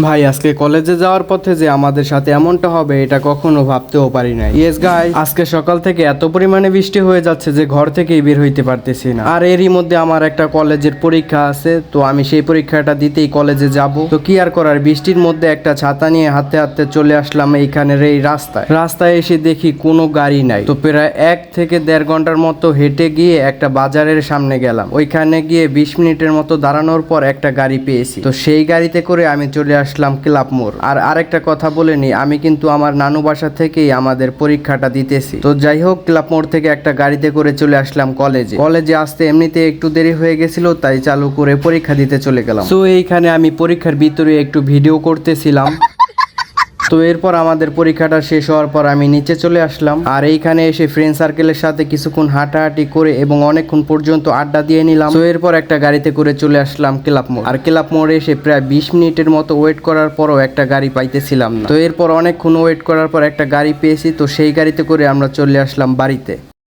ভাই আজকে কলেজে যাওয়ার পথে যে আমাদের সাথে এমনটা হবে এটা কখনো ভাবতেও পারি নাই। ইয়েস গাই, আজকে সকাল থেকে এত পরিমাণে বৃষ্টি হয়ে যাচ্ছে যে ঘর থেকেই বের হইতে পারতেছি না। আর এরই মধ্যে আমার একটা কলেজের পরীক্ষা আছে, তো আমি সেই পরীক্ষাটা দিতেই কলেজে যাব। তো কি আর করার, বৃষ্টির মধ্যে একটা ছাতা নিয়ে হাঁটতে হাঁটতে চলে আসলাম এইখানের এই রাস্তায় এসে দেখি কোনো গাড়ি নাই। তো প্রায় 1 থেকে 1.5 ঘন্টার মতো হেঁটে গিয়ে একটা বাজারের সামনে গেলাম। ওইখানে গিয়ে 20 মিনিটের মতো দাঁড়ানোর পর একটা গাড়ি পেয়েছি। তো সেই গাড়িতে করে আমি চলে আসলাম ক্লাব মোড়। আর আরেকটা কথা বলে নি, আমি কিন্তু আমার নানু বাসা থেকেই আমাদের পরীক্ষাটা দিতেছি। তো যাই হোক, ক্লাব মোড় থেকে একটা গাড়িতে করে চলে আসলাম কলেজে আসতে এমনিতে একটু দেরি হয়ে গেছিল, তাই চালু করে পরীক্ষা দিতে চলে গেলাম। তো এইখানে আমি পরীক্ষার ভিতরে একটু ভিডিও করতেছিলাম। তো এরপর আমাদের পরীক্ষাটা শেষ হওয়ার পর আমি নিচে চলে আসলাম। আর এইখানে এসে ফ্রেন্ড সার্কেলের সাথে কিছুক্ষণ হাঁটাহাঁটি করে এবং অনেকক্ষণ পর্যন্ত আড্ডা দিয়ে নিলাম। তো এরপর একটা গাড়িতে করে চলে আসলাম ক্লাব মোড়। আর ক্লাব মোড়ে এসে প্রায় 20 মিনিটের মতো ওয়েট করার পরও একটা গাড়ি পাইতেছিলাম না। তো এরপর অনেকক্ষণ ওয়েট করার পর একটা গাড়ি পেয়েছি। তো সেই গাড়িতে করে আমরা চলে আসলাম বাড়িতে।